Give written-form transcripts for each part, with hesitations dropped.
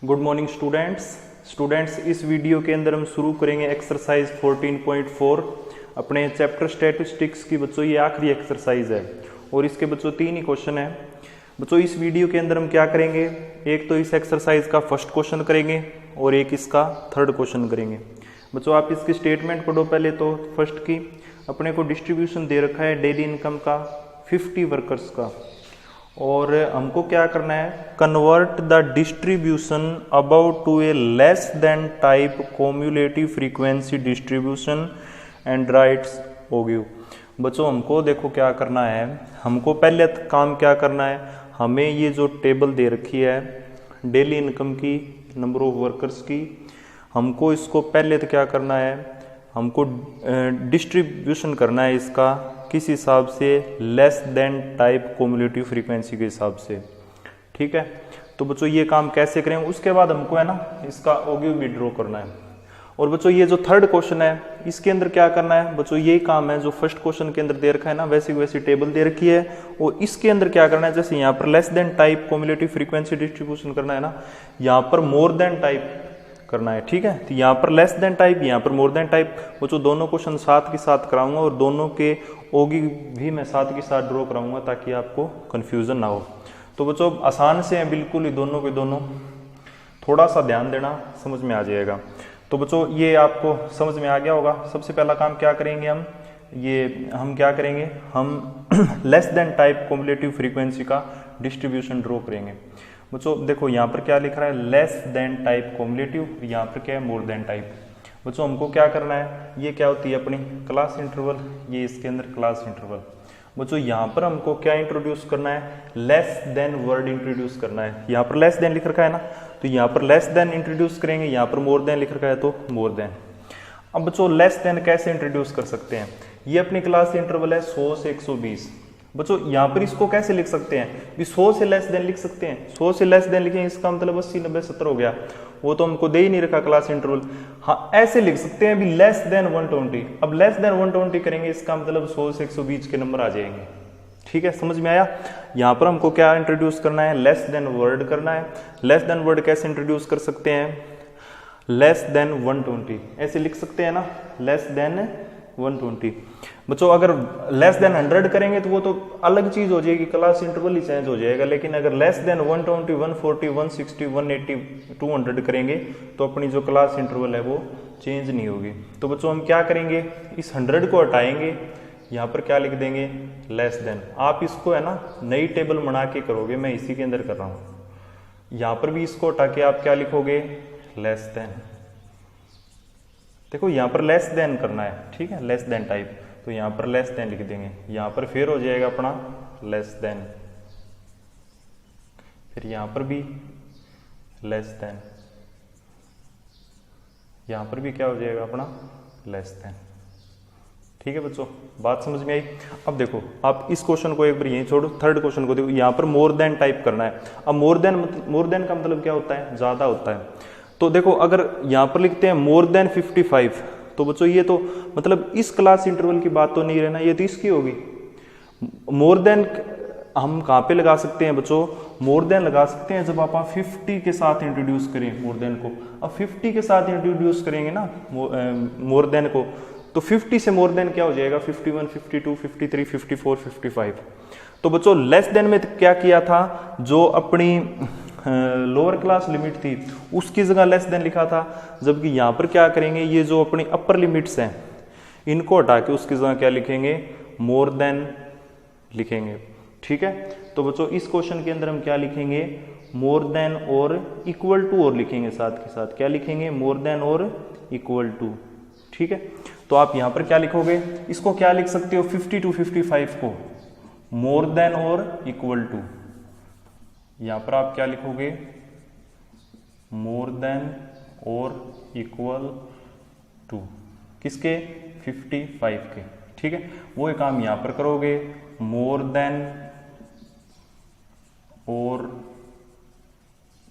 Good morning students इस video के अंदर हम शुरू करेंगे एक्सरसाइज 14.4 अपने चैप्टर स्टैटिस्टिक्स की। बच्चों ये आखिरी एक्सरसाइज है और इसके बच्चों 3 ही क्वेश्चन है। बच्चों इस वीडियो के अंदर हम क्या करेंगे, एक तो इस एक्सरसाइज का फर्स्ट क्वेश्चन करेंगे और एक इसका थर्ड क्वेश्चन करेंगे। बच्चों आप इसकी स्टेटमेंट पढ़ो पहले। तो फर्स्ट की अपने को डिस्ट्रीब्यूशन दे रखा है डेली इनकम का 50 वर्कर्स का, और हमको क्या करना है, convert the distribution about to a less than type cumulative frequency distribution and writes ogive. बच्चों हमको देखो क्या करना है, हमको पहले काम क्या करना है, हमें ये जो टेबल दे रखी है डेली इनकम की, नंबर ऑफ वर्कर्स की, हमको इसको पहले तो क्या करना है, हमको डिस्ट्रीब्यूशन करना है इसका किस हिसाब से, less than type cumulative frequency के हिसाब से। ठीक है, तो बच्चों ये काम कैसे करें, उसके बाद हमको है ना इसका ओगिव भी ड्रॉ करना है। और बच्चों ये जो थर्ड क्वेश्चन है इसके अंदर क्या करना है, बच्चों यही काम है जो फर्स्ट क्वेश्चन के अंदर दे रखा है ना, वैसी वैसी टेबल दे रखी है। और इसके अंदर क्या करना है, जैसे यहाँ पर less than type cumulative frequency distribution करना है ना, यहाँ पर मोर देन टाइप करना है। ठीक है, तो यहाँ पर लेस देन टाइप, यहाँ पर मोर देन टाइप। वो जो दोनों क्वेश्चन साथ के साथ कराऊंगा और दोनों के ओगी भी मैं साथ के साथ ड्रॉ कराऊंगा ताकि आपको कंफ्यूजन ना हो। तो बच्चों आसान से हैं बिल्कुल ही दोनों के दोनों, थोड़ा सा ध्यान देना समझ में आ जाएगा। तो बच्चों ये आपको समझ में आ गया होगा। सबसे पहला काम क्या करेंगे हम क्या करेंगे, हम less than type cumulative frequency का डिस्ट्रीब्यूशन ड्रॉ करेंगे। बच्चों देखो यहाँ पर क्या लिख रहा है, लेस देन टाइप कॉम्युलेटिव, यहाँ पर क्या है मोर देन टाइप। बच्चों हमको क्या करना है, ये क्या होती है अपनी क्लास इंटरवल, ये इसके अंदर क्लास इंटरवल। बच्चों यहाँ पर हमको क्या इंट्रोड्यूस करना है, लेस देन वर्ड इंट्रोड्यूस करना है। यहाँ पर लेस देन लिख रखा है ना, तो यहाँ पर लेस देन इंट्रोड्यूस करेंगे, यहाँ पर मोर देन लिख रखा है तो मोर देन। अब बच्चों लेस देन कैसे इंट्रोड्यूस कर सकते हैं, ये अपनी क्लास इंटरवल है 100 से 120। बच्चों यहाँ पर इसको कैसे लिख सकते हैं, भी 100 से लेस देन लिख सकते हैं। 100 से लेस देन लिखें इसका मतलब 80 90 70 हो गया, वो तो हमको दे ही नहीं रखा क्लास इंटरवल। हाँ ऐसे लिख सकते हैं भी लेस देन 120। अब लेस देन 120 करेंगे इसका मतलब 100 से 120 के नंबर आ जाएंगे। ठीक है, समझ में आया। यहाँ पर हमको क्या इंट्रोड्यूस करना है, लेस देन वर्ड करना है। लेस देन वर्ड कैसे इंट्रोड्यूस कर सकते हैं, लेस देन 120 ऐसे लिख सकते हैं ना, लेस देन 120। बच्चों अगर लेस देन 100 करेंगे तो वो तो अलग चीज हो जाएगी, क्लास इंटरवल ही चेंज हो जाएगा। लेकिन अगर लेस देन 120, 140, 160, 180, 200 करेंगे तो अपनी जो क्लास इंटरवल है वो चेंज नहीं होगी। तो बच्चों हम क्या करेंगे, इस 100 को हटाएंगे, यहाँ पर क्या लिख देंगे, लेस देन। आप इसको है ना नई टेबल बना के करोगे, मैं इसी के अंदर कर रहा हूँ। यहाँ पर भी इसको हटा के आप क्या लिखोगे, लेस देन। देखो यहाँ पर लेस देन करना है, ठीक है, लेस देन टाइप, तो यहाँ पर लेस देन लिख देंगे। यहाँ पर फिर हो जाएगा अपना लेस देन, फिर यहाँ पर भी लेस देन, यहाँ पर भी क्या हो जाएगा अपना लेस देन। ठीक है बच्चों, बात समझ में आई। अब देखो आप इस क्वेश्चन को एक बार यहीं छोड़ो, थर्ड क्वेश्चन को देखो। यहाँ पर मोर देन टाइप करना है। अब मोर देन का मतलब क्या होता है, ज्यादा होता है। तो देखो अगर यहाँ पर लिखते हैं मोर देन 55, तो बच्चों ये तो मतलब इस क्लास इंटरवल की बात तो नहीं रहना, ये तो इसकी होगी। मोर देन हम कहाँ पे लगा सकते हैं बच्चों, मोर देन लगा सकते हैं जब आप 50 के साथ इंट्रोड्यूस करें मोर देन को। अब 50 के साथ इंट्रोड्यूस करेंगे ना मोर देन को, तो 50 से मोर देन क्या हो जाएगा, 51, 52, 53, 54, 55। तो बच्चों लेस देन में क्या किया था, जो अपनी लोअर क्लास लिमिट थी उसकी जगह लेस देन लिखा था। जबकि यहाँ पर क्या करेंगे, ये जो अपनी अपर लिमिट्स हैं इनको हटा के उसकी जगह क्या लिखेंगे, मोर देन लिखेंगे। ठीक है, तो बच्चों इस क्वेश्चन के अंदर हम क्या लिखेंगे, मोर देन और इक्वल टू और लिखेंगे, साथ के साथ क्या लिखेंगे, मोर देन और इक्वल टू। ठीक है, तो आप यहाँ पर क्या लिखोगे, इसको क्या लिख सकते हो, 50 to 55 को मोर देन और इक्वल टू। यहां पर आप क्या लिखोगे, मोर देन और इक्वल टू किसके, 55 के। ठीक है, वो काम यहां पर करोगे, मोर देन और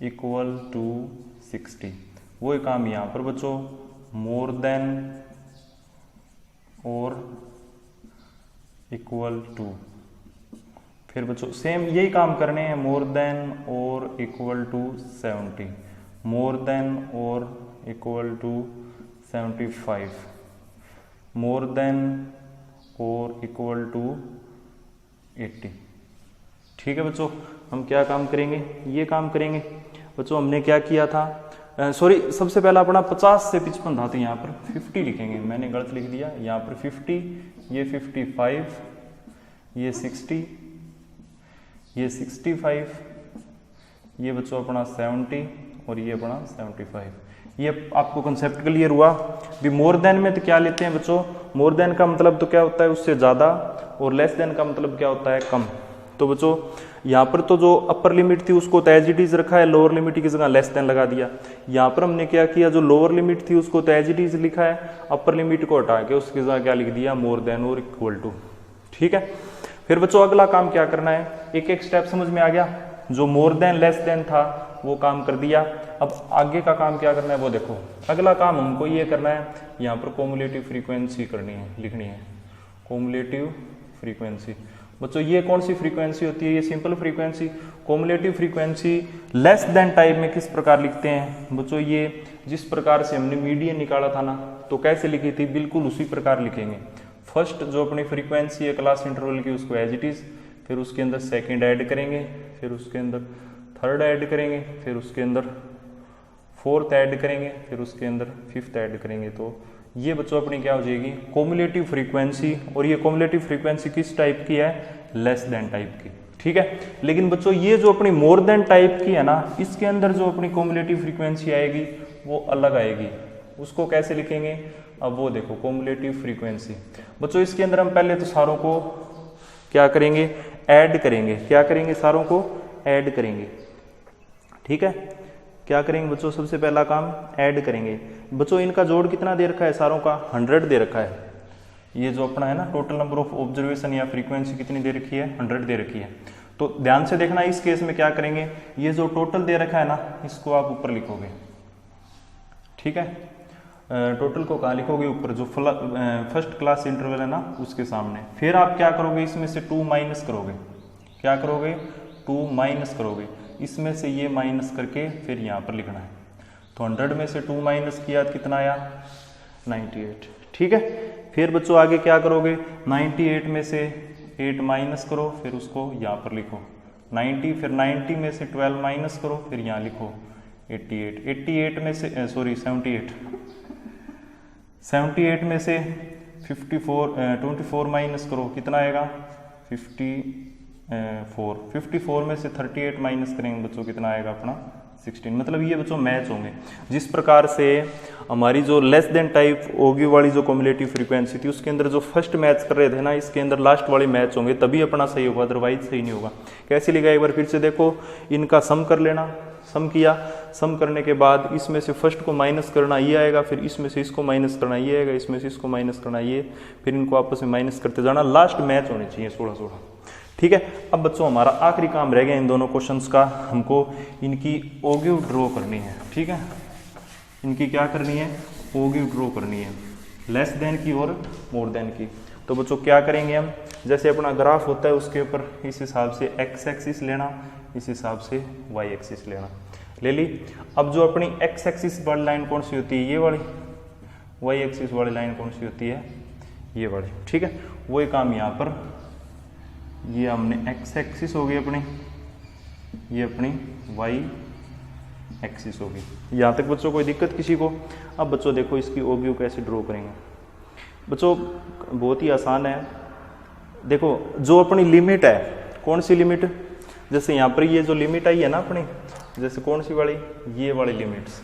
इक्वल टू 60। वो काम यहां पर बच्चों मोर देन और इक्वल टू। फिर बच्चों सेम यही काम करने हैं, मोर देन और इक्वल टू 70। मोर देन और इक्वल टू 75, मोर देन और इक्वल टू 80। ठीक है बच्चों, हम क्या काम करेंगे, ये काम करेंगे। बच्चों हमने क्या किया था, सॉरी सबसे पहला अपना 50 से 55 था, तो यहाँ पर 50 लिखेंगे, मैंने गलत लिख दिया। यहाँ पर 50, ये 55, ये 60, ये 65, ये बच्चों अपना 70 और ये अपना 75। ये आपको कंसेप्ट क्लियर हुआ। भी मोर देन में तो क्या लेते हैं बच्चों, मोर देन का मतलब तो क्या होता है उससे ज़्यादा, और लेस देन का मतलब क्या होता है कम। तो बच्चों यहाँ पर तो जो अपर लिमिट थी उसको तो एज इट इज रखा है, लोअर लिमिट की जगह लेस देन लगा दिया। यहाँ पर हमने क्या किया, जो लोअर लिमिट थी उसको तो एज इट इज लिखा है, अपर लिमिट को हटा के उसकी जगह क्या लिख दिया, मोर देन और इक्वल टू। ठीक है, फिर बच्चों अगला काम क्या करना है, एक एक स्टेप समझ में आ गया। जो मोर देन लेस देन था वो काम कर दिया, अब आगे का काम क्या करना है वो देखो। अगला काम हमको ये करना है, यहाँ पर कॉम्युलेटिव फ्रीक्वेंसी करनी है, लिखनी है कॉम्युलेटिव फ्रीक्वेंसी। बच्चों ये कौन सी फ्रीक्वेंसी होती है, ये simple frequency. Cumulative frequency less than type में किस प्रकार लिखते हैं बच्चों, ये जिस प्रकार से हमने मीडियन निकाला था ना, तो कैसे लिखी थी, बिल्कुल उसी प्रकार लिखेंगे। फर्स्ट जो अपनी फ्रीक्वेंसी है क्लास इंटरवल की उसको एज इट इज, फिर उसके अंदर सेकंड ऐड करेंगे, फिर उसके अंदर थर्ड ऐड करेंगे, फिर उसके अंदर फोर्थ ऐड करेंगे, फिर उसके अंदर फिफ्थ ऐड करेंगे। तो ये बच्चों अपनी क्या हो जाएगी, कॉम्युलेटिव फ्रीक्वेंसी। और ये कॉम्युलेटिव फ्रीक्वेंसी किस टाइप की है, लेस देन टाइप की। ठीक है, लेकिन बच्चों ये जो अपनी मोर देन टाइप की है ना, इसके अंदर जो अपनी कॉम्युलेटिव फ्रीक्वेंसी आएगी वो अलग आएगी। उसको कैसे लिखेंगे, अब वो देखो कॉम्युलेटिव फ्रीक्वेंसी। बच्चों इसके अंदर हम पहले तो सारों को क्या करेंगे, ऐड करेंगे। क्या करेंगे, सारों को ऐड करेंगे। ठीक है, क्या करेंगे बच्चों, सबसे पहला काम ऐड करेंगे। बच्चों इनका जोड़ कितना दे रखा है, सारों का 100 दे रखा है। ये जो अपना है ना टोटल नंबर ऑफ ऑब्जर्वेशन या फ्रीक्वेंसी कितनी दे रखी है, 100 दे रखी है। तो ध्यान से देखना, इस केस में क्या करेंगे, ये जो टोटल दे रखा है ना इसको आप ऊपर लिखोगे। ठीक है, टोटल को कहाँ लिखोगे, ऊपर जो फर्स्ट क्लास इंटरवल है ना उसके सामने। फिर आप क्या करोगे, इसमें से 2 माइनस करोगे। क्या करोगे, 2 माइनस करोगे, इसमें से ये माइनस करके फिर यहाँ पर लिखना है। तो 100 में से 2 माइनस किया तो कितना आया, 98। ठीक है, फिर बच्चों आगे क्या करोगे, 98 में से 8 माइनस करो, फिर उसको यहाँ पर लिखो 90, फिर 90 में से 12 माइनस करो, फिर यहाँ लिखो 88। 88 में से 78 में से 24 माइनस करो, कितना आएगा 54 में से 38 माइनस करेंगे बच्चों, कितना आएगा अपना 16। मतलब ये बच्चों मैच होंगे। जिस प्रकार से हमारी जो लेस देन टाइप होगी वाली जो कॉम्युलेटिव फ्रीक्वेंसी थी उसके अंदर जो फर्स्ट मैच कर रहे थे ना, इसके अंदर लास्ट वाले मैच होंगे, तभी अपना सही होगा, अदरवाइज सही नहीं होगा। कैसे लिखा, एक बार फिर से देखो, इनका सम कर लेना। सम किया, सम करने के बाद इसमें से फर्स्ट को माइनस करना, ये आएगा, फिर इसमें से इसको माइनस करना, ये आएगा, इसमें से इसको माइनस करना, ये, फिर इनको आपस में माइनस करते जाना, लास्ट मैच होने चाहिए 16-16। ठीक है, अब बच्चों हमारा आखिरी काम रह गया इन दोनों क्वेश्चंस का, हमको इनकी ओगिव ड्रॉ करनी है। ठीक है, इनकी क्या करनी है, ओगिव ड्रॉ करनी है, लेस देन की और मोर देन की। तो बच्चों क्या करेंगे हम, जैसे अपना ग्राफ होता है उसके ऊपर इस हिसाब से एक्स एक्सिस लेना, इस हिसाब से वाई एक्सिस लेना, ले ली। अब जो अपनी एक्स एक्सिस वाली लाइन कौन सी होती है, ये वाली। वाई एक्सिस वाली लाइन कौन सी होती है, ये वाली। ठीक है, वही काम यहाँ पर, ये हमने एक्स एक्सिस होगी अपनी, ये अपनी वाई एक्सिस होगी। यहाँ तक बच्चों कोई दिक्कत किसी को। अब बच्चों देखो इसकी ओब्यू कैसे ड्रॉ करेंगे। बच्चों बहुत ही आसान है, देखो जो अपनी लिमिट है, कौन सी लिमिट, जैसे यहाँ पर ये जो लिमिट आई है ना अपनी, जैसे कौन सी वाली, ये वाली लिमिट्स,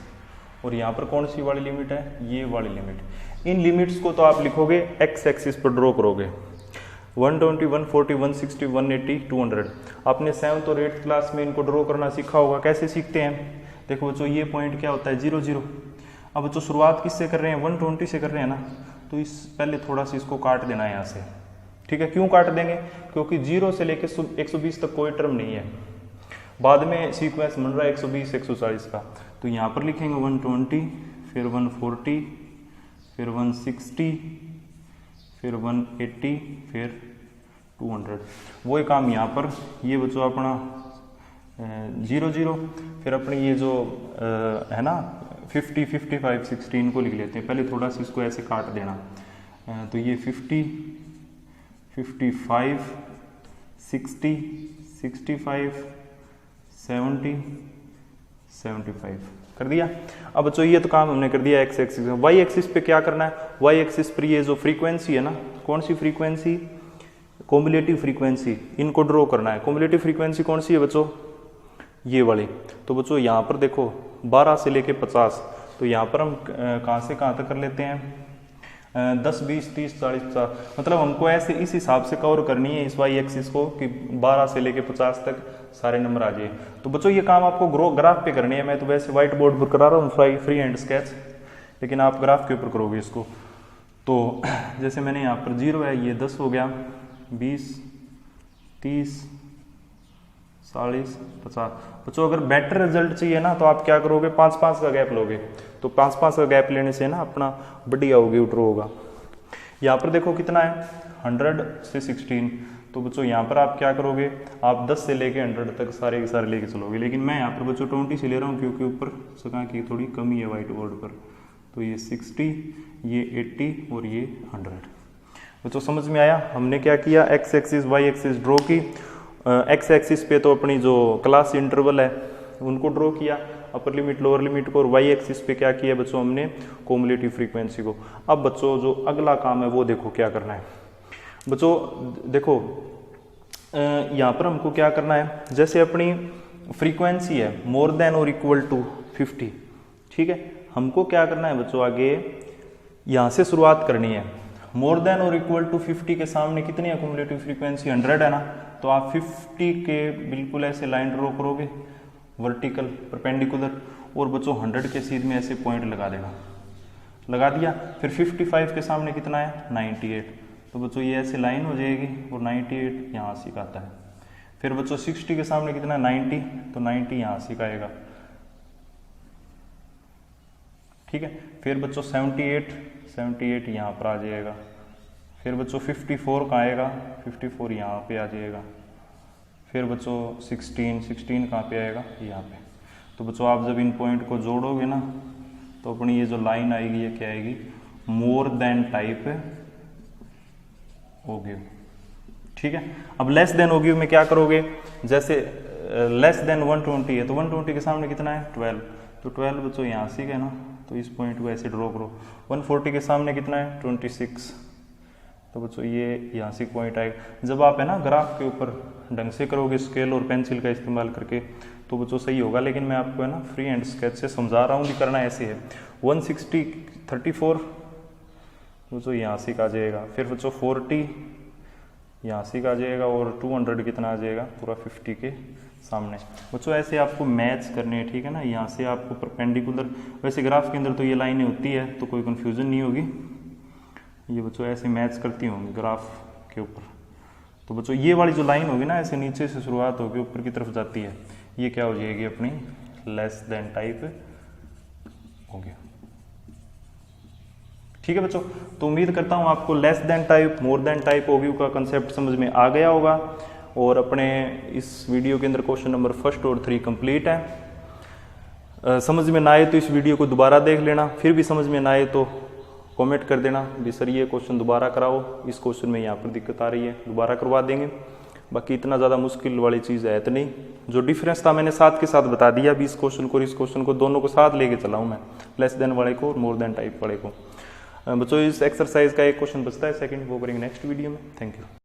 और यहाँ पर कौन सी वाली लिमिट है, ये वाली लिमिट। इन लिमिट्स को तो आप लिखोगे एक्स एक्सिस पर ड्रॉ करोगे, 120, 140, 160, 180, 200। आपने 7th और 8th क्लास में इनको ड्रॉ करना सीखा होगा। कैसे सीखते हैं, देखो बच्चों ये पॉइंट क्या होता है, 0 0। अब बच्चों शुरुआत किससे कर रहे हैं, 120 से कर रहे हैं ना, तो इस पहले थोड़ा सा इसको काट देना है यहाँ से। ठीक है, क्यों काट देंगे, क्योंकि 0 से लेकर 120 तक कोई टर्म नहीं है, बाद में सीक्वेंस बन रहा है 120, 140 का। तो यहाँ पर लिखेंगे 120, फिर 140, फिर 160, फिर 180, फिर 200। वही काम यहाँ पर, ये बच्चों अपना 0 0, फिर अपनी ये जो है ना 50 55 16 को लिख लेते हैं। पहले थोड़ा सा इसको ऐसे काट देना, तो ये 50 55 60 65 70 75 कर दिया। अब बच्चों ये तो काम हमने कर दिया एक्स एक्सिस में। वाई एक्सिस पे क्या करना है, वाई एक्सिस पर ये जो फ्रीक्वेंसी है ना, कौन सी फ्रीक्वेंसी, कॉम्युलेटिव फ्रीक्वेंसी, इनको ड्रॉ करना है। कॉम्युलेटिव फ्रीक्वेंसी कौन सी है बच्चों, ये वाली। तो बच्चों यहाँ पर देखो 12 से लेके 50, तो यहाँ पर हम कहाँ से कहाँ तक कर लेते हैं, 10 20 30 40 50, मतलब हमको ऐसे इस हिसाब से कवर करनी है इस वाई एक्सिस को कि 12 से लेके 50 तक सारे नंबर आ जाए। तो बच्चों ये काम आपको ग्राफ पे करनी है। मैं तो वैसे व्हाइट बोर्ड पर करा रहा हूँ फ्री हैंड स्केच, लेकिन आप ग्राफ के ऊपर करोगे इसको। तो जैसे मैंने यहाँ पर 0 है, ये 10 हो गया, 20 30 40 50। बच्चों अगर बेटर रिजल्ट चाहिए ना तो आप क्या करोगे, 5-5 का गैप लोगे। तो 5-5 का गैप लेने से ना अपना बढ़िया होगी, उठरो होगा। यहाँ पर देखो कितना है, 100 से 16। तो बच्चों यहाँ पर आप क्या करोगे, आप 10 से लेके 100 तक सारे के सारे लेके चलोगे। लेकिन मैं यहाँ पर बच्चों 20 से ले रहा हूँ क्योंकि ऊपर सका की थोड़ी कमी है व्हाइट बोर्ड पर। तो ये 60, ये 80 और ये 100। बच्चों समझ में आया, हमने क्या किया, X axis Y axis draw की। एक्स एक्सिस पे तो अपनी जो क्लास इंटरवल है उनको ड्रॉ किया, अपर लिमिट लोअर लिमिट को, और वाई एक्सिस पे क्या किया बच्चों, हमने कॉम्युलेटिव फ्रीक्वेंसी को। अब बच्चों जो अगला काम है वो देखो क्या करना है। बच्चों देखो यहाँ पर हमको क्या करना है, जैसे अपनी फ्रीक्वेंसी है मोर देन और इक्वल टू 50, ठीक है। हमको क्या करना है बच्चों, आगे यहाँ से शुरुआत करनी है। मोर देन और इक्वल टू 50 के सामने कितनी है कॉम्युलेटिव फ्रीक्वेंसी, 100 है ना। तो आप 50 के बिल्कुल ऐसे लाइन ड्रॉ करोगे वर्टिकल परपेंडिकुलर, और बच्चों 100 के सीध में ऐसे पॉइंट लगा देना, लगा दिया। फिर 55 के सामने कितना है, 98। तो बच्चों ये ऐसे लाइन हो जाएगी और 98 यहाँ से आता है। फिर बच्चों 60 के सामने कितना है, 90, तो 90 यहाँ से आएगा, ठीक है। फिर बच्चों 78 यहाँ पर आ जाएगा। फिर बच्चों 54 का आएगा, 54 यहाँ पे आ जाएगा। फिर बच्चों 16 कहाँ पे आएगा, यहाँ पे। तो बच्चों आप जब इन पॉइंट को जोड़ोगे ना तो अपनी ये जो लाइन आएगी ये क्या आएगी, मोर देन टाइप ओगिव, ठीक है। अब लेस देन ओगिव में क्या करोगे, जैसे लेस देन 120 है तो 120 के सामने कितना है, 12। तो 12 बच्चों यहाँ से है ना, तो इस पॉइंट को ऐसे ड्रॉ करो। 140 के सामने कितना है, 26। तो बच्चों ये यहाँ से पॉइंट आएगा। जब आप है ना ग्राफ के ऊपर ढंग से करोगे स्केल और पेंसिल का इस्तेमाल करके तो बच्चों सही होगा, लेकिन मैं आपको है ना फ्री हैंड स्केच से समझा रहा हूँ कि करना ऐसे है। 160 34 बच्चों यहाँ से आ जाएगा। फिर बच्चों 40 यहाँ से आ जाएगा, और 200 कितना आ जाएगा, पूरा 50 के सामने। बच्चों ऐसे आपको मैच करने हैं, ठीक है ना। यहाँ से आपको परपेंडिकुलर, वैसे ग्राफ के अंदर तो ये लाइनें होती है तो कोई कन्फ्यूजन नहीं होगी। ये बच्चों ऐसे मैच करती होंगी ग्राफ के ऊपर। तो बच्चों ये वाली जो लाइन होगी ना, ऐसे नीचे से शुरुआत होगी ऊपर की तरफ जाती है, ये क्या हो जाएगी, अपनी लेस देन टाइप हो गया, ठीक है बच्चों। तो उम्मीद करता हूँ आपको less than type more than type ogive का कंसेप्ट समझ में आ गया होगा। और अपने इस वीडियो के अंदर क्वेश्चन नंबर 1 और 3 कंप्लीट है। समझ में ना आए तो इस वीडियो को दोबारा देख लेना, फिर भी समझ में ना आए तो कमेंट कर देना भी सर ये क्वेश्चन दोबारा कराओ, इस क्वेश्चन में यहाँ पर दिक्कत आ रही है, दोबारा करवा देंगे। बाकी इतना ज़्यादा मुश्किल वाली चीज़ है तो नहीं, जो डिफरेंस था मैंने साथ के साथ बता दिया। अभी इस क्वेश्चन को और इस क्वेश्चन को दोनों को साथ लेके चला हूँ मैं, लेस देन वाले को और मोर देन टाइप वाले को। बच्चों इस एक्सरसाइज का एक क्वेश्चन बचता है सेकंड, वो करेंगे नेक्स्ट वीडियो में। Thank you.